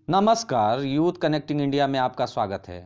नमस्कार, youth connecting India में आपका स्वागत है।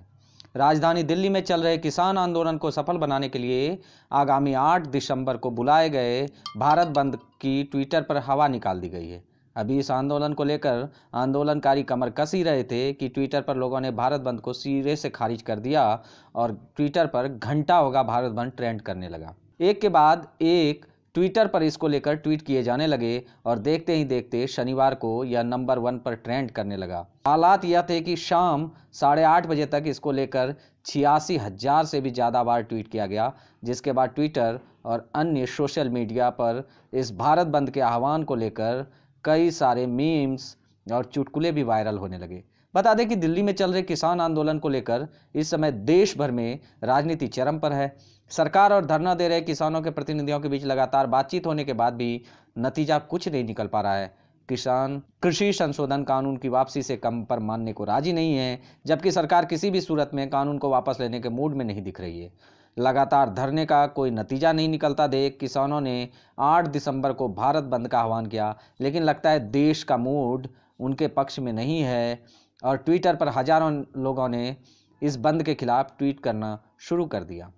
राजधानी दिल्ली में चल रहे किसान आंदोलन को सफल बनाने के लिए आगामी 8 दिसंबर को बुलाए गए भारत बंद की ट्विटर पर हवा निकाल दी गई है। अभी इस आंदोलन को लेकर आंदोलनकारी कमर कस ही रहे थे कि ट्विटर पर लोगों ने भारत बंद को सिरे से खारिज कर दिया और ट्विटर पर घंटा होगा भारत बंद ट्रेंड करने लगा। एक के बाद एक ट्विटर पर इसको लेकर ट्वीट किए जाने लगे और देखते ही देखते शनिवार को यह नंबर 1 पर ट्रेंड करने लगा। हालात यह थे कि शाम 8:30 बजे तक इसको लेकर 86,000 से भी ज़्यादा बार ट्वीट किया गया, जिसके बाद ट्विटर और अन्य सोशल मीडिया पर इस भारत बंद के आह्वान को लेकर कई सारे मीम्स और चुटकुले भी वायरल होने लगे। बता दें कि दिल्ली में चल रहे किसान आंदोलन को लेकर इस समय देश भर में राजनीति चरम पर है। सरकार और धरना दे रहे किसानों के प्रतिनिधियों के बीच लगातार बातचीत होने के बाद भी नतीजा कुछ नहीं निकल पा रहा है। किसान कृषि संशोधन कानून की वापसी से कम पर मानने को राजी नहीं है, जबकि सरकार किसी भी सूरत में कानून को वापस लेने के मूड में नहीं दिख रही है। लगातार धरने का कोई नतीजा नहीं निकलता देख किसानों ने 8 दिसंबर को भारत बंद का आह्वान किया, लेकिन लगता है देश का मूड उनके पक्ष में नहीं है और ट्विटर पर हजारों लोगों ने इस बंद के खिलाफ ट्वीट करना शुरू कर दिया।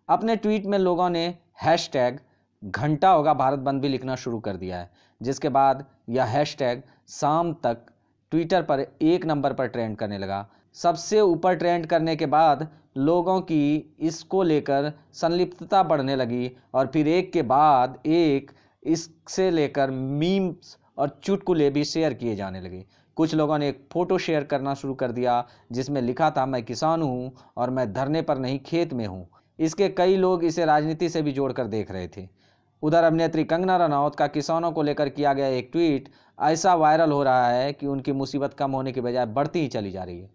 अपने ट्वीट में लोगों ने हैशटैग घंटा होगा भारत बंद भी लिखना शुरू कर दिया है, जिसके बाद यह हैशटैग शाम तक ट्विटर पर 1 नंबर पर ट्रेंड करने लगा। सबसे ऊपर ट्रेंड करने के बाद लोगों की इसको लेकर संलिप्तता बढ़ने लगी और फिर एक के बाद एक इससे लेकर मीम्स और चुटकुले भी शेयर किए जाने लगे। कुछ लोगों ने एक फ़ोटो शेयर करना शुरू कर दिया जिसमें लिखा था, मैं किसान हूँ और मैं धरने पर नहीं खेत में हूँ। इसके कई लोग इसे राजनीति से भी जोड़कर देख रहे थे। उधर अभिनेत्री कंगना रनौत का किसानों को लेकर किया गया एक ट्वीट ऐसा वायरल हो रहा है कि उनकी मुसीबत कम होने के बजाय बढ़ती ही चली जा रही है।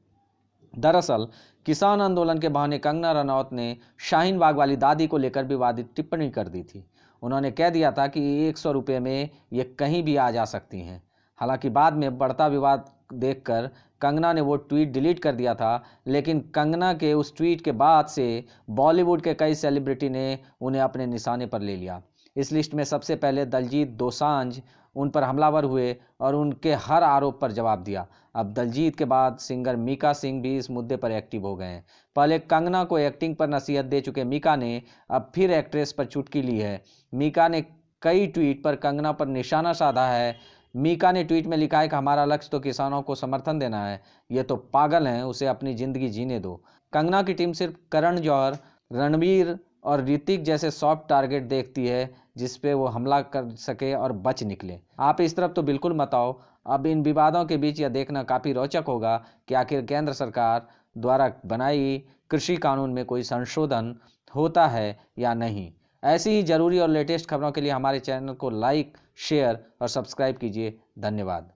दरअसल किसान आंदोलन के बहाने कंगना रनौत ने शाहीन बाग वाली दादी को लेकर विवादित टिप्पणी कर दी थी। उन्होंने कह दिया था कि 100 रुपये में ये कहीं भी आ जा सकती हैं। हालांकि बाद में बढ़ता विवाद देखकर कंगना ने वो ट्वीट डिलीट कर दिया था, लेकिन कंगना के उस ट्वीट के बाद से बॉलीवुड के कई सेलिब्रिटी ने उन्हें अपने निशाने पर ले लिया। इस लिस्ट में सबसे पहले दलजीत दोसांझ उन पर हमलावर हुए और उनके हर आरोप पर जवाब दिया। अब दलजीत के बाद सिंगर मीका सिंह भी इस मुद्दे पर एक्टिव हो गए हैं। पहले कंगना को एक्टिंग पर नसीहत दे चुके मीका ने अब फिर एक्ट्रेस पर चुटकी ली है। मीका ने कई ट्वीट पर कंगना पर निशाना साधा है। मीका ने ट्वीट में लिखा है कि हमारा लक्ष्य तो किसानों को समर्थन देना है, ये तो पागल हैं, उसे अपनी ज़िंदगी जीने दो। कंगना की टीम सिर्फ करण जौहर, रणवीर और ऋतिक जैसे सॉफ्ट टारगेट देखती है जिस पे वो हमला कर सके और बच निकले। आप इस तरफ तो बिल्कुल मत आओ। अब इन विवादों के बीच यह देखना काफ़ी रोचक होगा कि आखिर केंद्र सरकार द्वारा बनाई कृषि कानून में कोई संशोधन होता है या नहीं। ऐसी ही ज़रूरी और लेटेस्ट खबरों के लिए हमारे चैनल को लाइक, शेयर और सब्सक्राइब कीजिए। धन्यवाद।